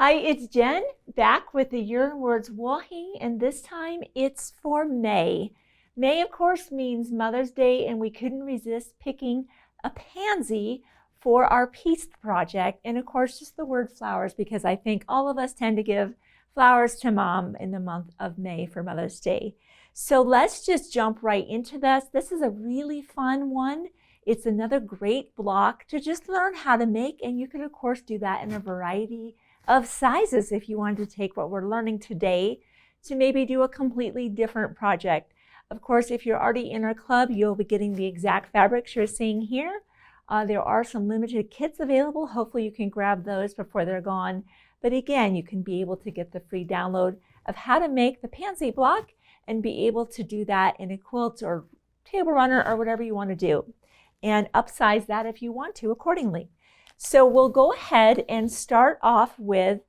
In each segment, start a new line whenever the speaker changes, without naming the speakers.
Hi, it's Jen, back with the Year in Words Wool hanging, and this time it's for May. May, of course, means Mother's Day, and we couldn't resist picking a pansy for our piece project, and of course, just the word flowers, because I think all of us tend to give flowers to Mom in the month of May for Mother's Day. So let's just jump right into this. This is a really fun one. It's another great block to just learn how to make, and you can, of course, do that in a variety of sizes if you want to take what we're learning today to maybe do a completely different project. Of course, if you're already in our club, you'll be getting the exact fabrics you're seeing here. There are some limited kits available. Hopefully you can grab those before they're gone. But again, you can be able to get the free download of how to make the pansy block and be able to do that in a quilt or table runner or whatever you want to do, and upsize that if you want to accordingly. So we'll go ahead and start off with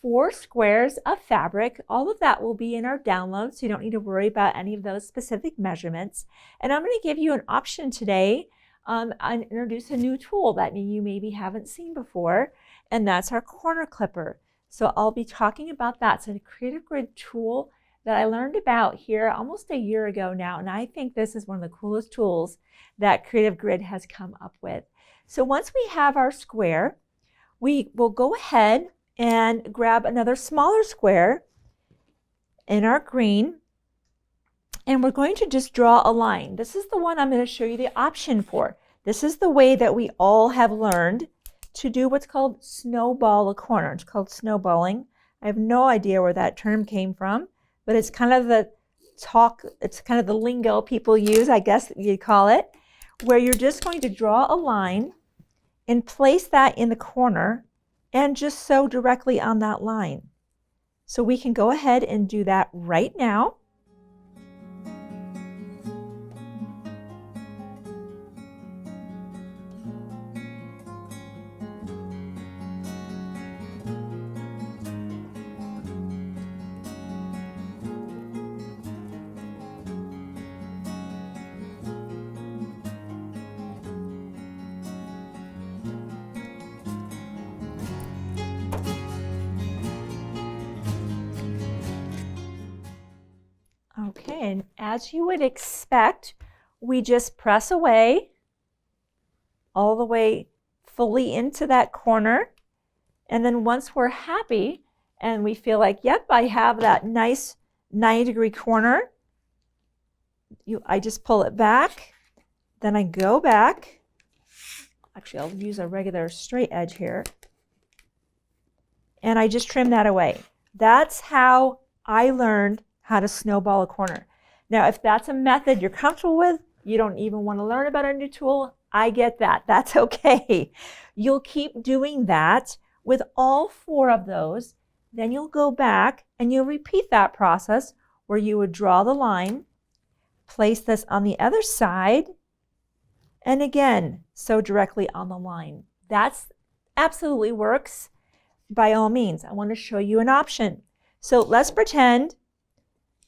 4 squares of fabric. All of that will be in our download, so you don't need to worry about any of those specific measurements. And I'm going to give you an option today and introduce a new tool that you maybe haven't seen before, and that's our corner clipper. So I'll be talking about that. It's a Creative Grid tool that I learned about here almost a year ago now, and I think this is one of the coolest tools that Creative Grid has come up with. So once we have our square, we will go ahead and grab another smaller square in our green, and we're going to just draw a line. This is the one I'm going to show you the option for. This is the way that we all have learned to do what's called snowball a corner. It's called snowballing. I have no idea where that term came from, but it's kind of the talk, it's kind of the lingo people use, I guess you'd call it, where you're just going to draw a line and place that in the corner and just sew directly on that line. So we can go ahead and do that right now. Okay, and as you would expect, we just press away all the way fully into that corner. And then once we're happy and we feel like, yep, I have that nice 90-degree corner, I just pull it back. Then I go back. Actually, I'll use a regular straight edge here. And I just trim that away. That's how I learned how to snowball a corner. Now, if that's a method you're comfortable with, you don't even want to learn about a new tool, I get that. That's okay. You'll keep doing that with all 4 of those. Then you'll go back and you'll repeat that process where you would draw the line, place this on the other side, and again, sew directly on the line. That's absolutely works by all means. I want to show you an option. So let's pretend,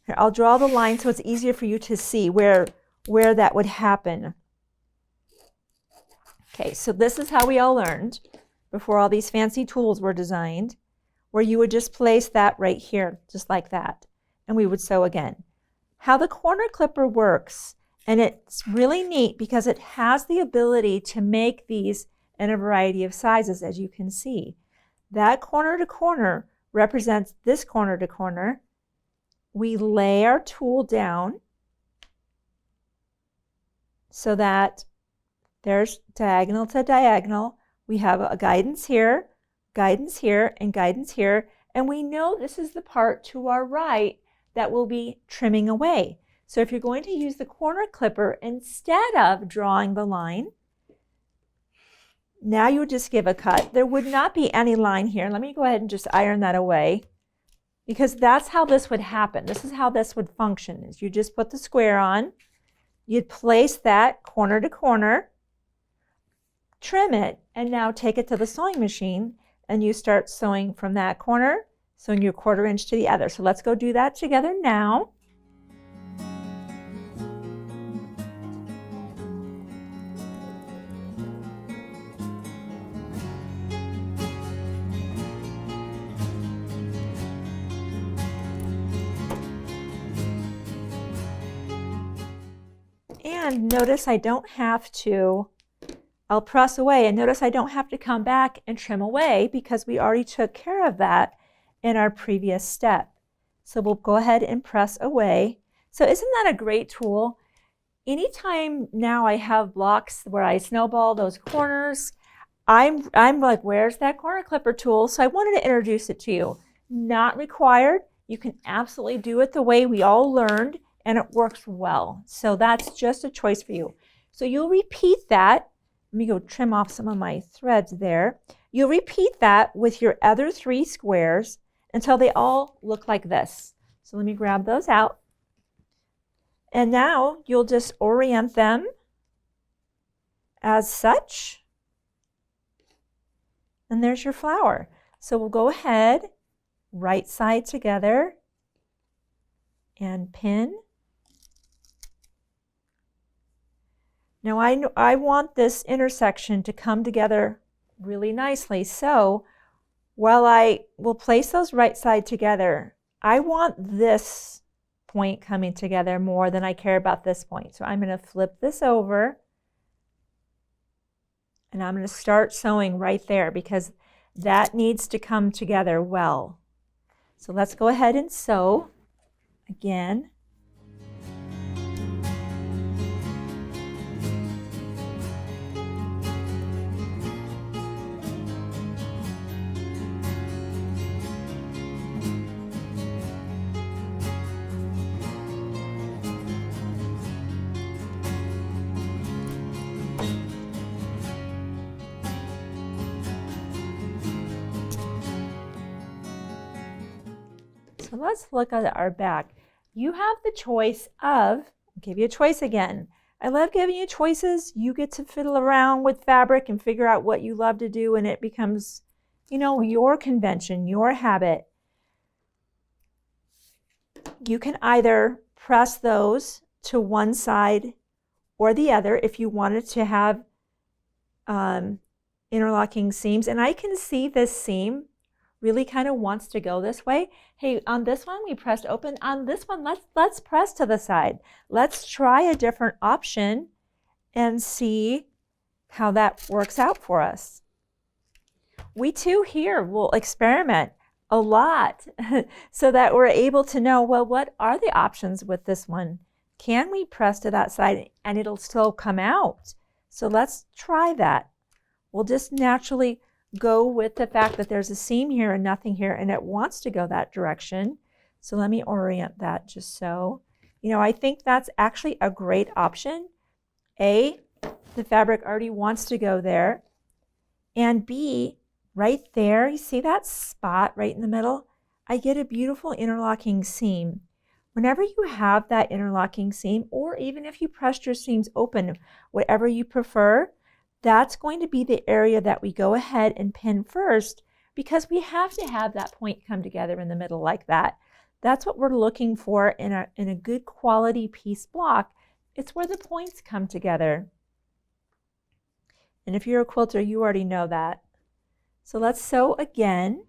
here, I'll draw the line so it's easier for you to see where that would happen. Okay, so this is how we all learned before all these fancy tools were designed, where you would just place that right here, just like that, and we would sew again. How the corner clipper works, and it's really neat because it has the ability to make these in a variety of sizes, as you can see. That corner to corner represents this corner to corner. We lay our tool down so that there's diagonal to diagonal. We have a guidance here, and guidance here. And we know this is the part to our right that we'll be trimming away. So if you're going to use the corner clipper instead of drawing the line, now you would just give a cut. There would not be any line here. Let me go ahead and just iron that away, because that's how this would happen. This is how this would function, is you just put the square on, you'd place that corner to corner, trim it, and now take it to the sewing machine, and you start sewing from that corner, sewing your 1/4 inch to the other. So let's go do that together now. And notice I don't have to, I'll press away, and notice I don't have to come back and trim away because we already took care of that in our previous step. So we'll go ahead and press away. So isn't that a great tool? Anytime now I have blocks where I snowball those corners, I'm like, where's that corner clipper tool? So I wanted to introduce it to you. Not required. You can absolutely do it the way we all learned, and it works well. So that's just a choice for you. So you'll repeat that. Let me go trim off some of my threads there. You'll repeat that with your other 3 squares until they all look like this. So let me grab those out. And now you'll just orient them as such. And there's your flower. So we'll go ahead, right side together, and pin. Now I want this intersection to come together really nicely. So while I will place those right side together, I want this point coming together more than I care about this point. So I'm going to flip this over. And I'm going to start sewing right there because that needs to come together well. So let's go ahead and sew again. So let's look at our back. You have the choice of, I'll give you a choice again. I love giving you choices. You get to fiddle around with fabric and figure out what you love to do, and it becomes, you know, your convention, your habit. You can either press those to one side or the other if you wanted to have interlocking seams. And I can see this seam really kind of wants to go this way. Hey, on this one we pressed open. On this one, let's press to the side. Let's try a different option and see how that works out for us. We too here will experiment a lot so that we're able to know, well, what are the options with this one? Can we press to that side and it'll still come out? So let's try that. We'll just naturally go with the fact that there's a seam here and nothing here, and it wants to go that direction. So let me orient that just so. You know, I think that's actually a great option. A, the fabric already wants to go there. And B, right there, you see that spot right in the middle? I get a beautiful interlocking seam. Whenever you have that interlocking seam, or even if you pressed your seams open, whatever you prefer, that's going to be the area that we go ahead and pin first, because we have to have that point come together in the middle like that. That's what we're looking for in a good quality piece block. It's where the points come together. And if you're a quilter, you already know that. So let's sew again.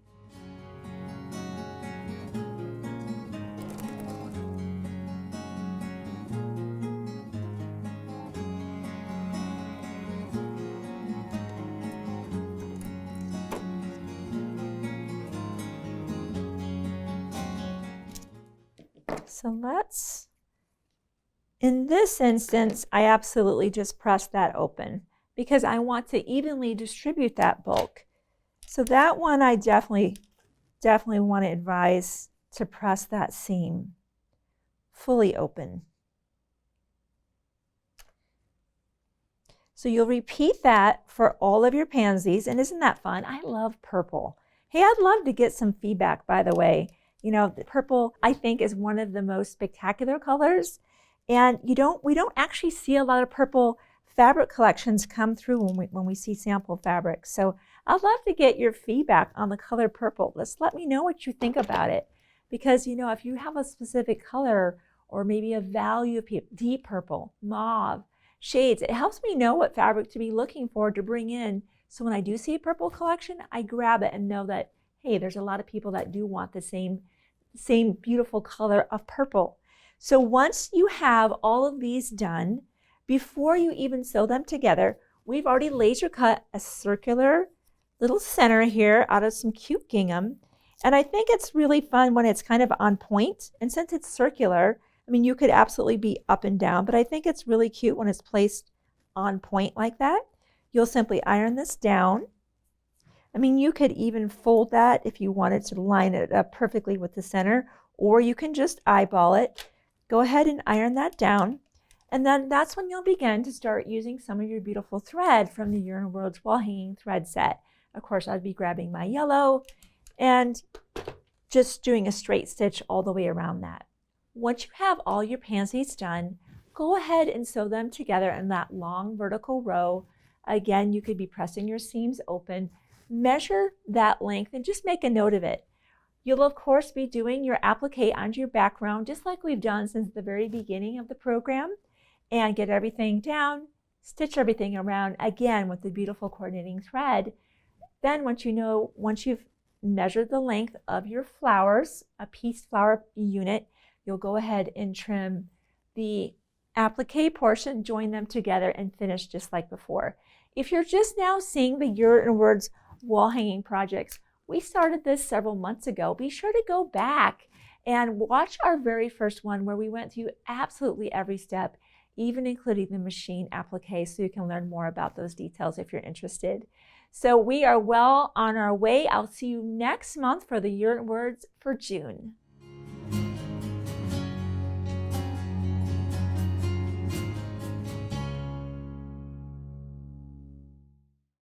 So let's, in this instance, I absolutely just press that open because I want to evenly distribute that bulk. So that one I definitely want to advise to press that seam fully open. So you'll repeat that for all of your pansies, and isn't that fun? I love purple. Hey, I'd love to get some feedback, by the way. You know, the purple, I think, is one of the most spectacular colors. And we don't actually see a lot of purple fabric collections come through when we see sample fabrics. So I'd love to get your feedback on the color purple. Let me know what you think about it. Because, you know, if you have a specific color or maybe a value of deep purple, mauve, shades, it helps me know what fabric to be looking for to bring in. So when I do see a purple collection, I grab it and know that, hey, there's a lot of people that do want the same beautiful color of purple. So once you have all of these done, Before you even sew them together, we've already laser cut a circular little center here out of some cute gingham. And I think it's really fun when it's kind of on point. And since it's circular, I mean, you could absolutely be up and down, but I think it's really cute when it's placed on point like that. You'll simply iron this down. I mean, you could even fold that if you wanted to line it up perfectly with the center, or you can just eyeball it. Go ahead and iron that down. And then that's when you'll begin to start using some of your beautiful thread from the Year in Words wall hanging thread set. Of course, I'd be grabbing my yellow and just doing a straight stitch all the way around that. Once you have all your pansies done, go ahead and sew them together in that long vertical row. Again, you could be pressing your seams open. Measure that length and just make a note of it. You'll of course be doing your applique onto your background just like we've done since the very beginning of the program, and get everything down, stitch everything around again with the beautiful coordinating thread. Then once you've measured the length of your flowers, a piece flower unit, you'll go ahead and trim the applique portion, join them together, and finish just like before. If you're just now seeing the Year in Words wall hanging projects, we started this several months ago. Be sure to go back and watch our very first one where we went through absolutely every step, even including the machine applique, so you can learn more about those details if you're interested. So we are well on our way. I'll see you next month for the Year in Words for June.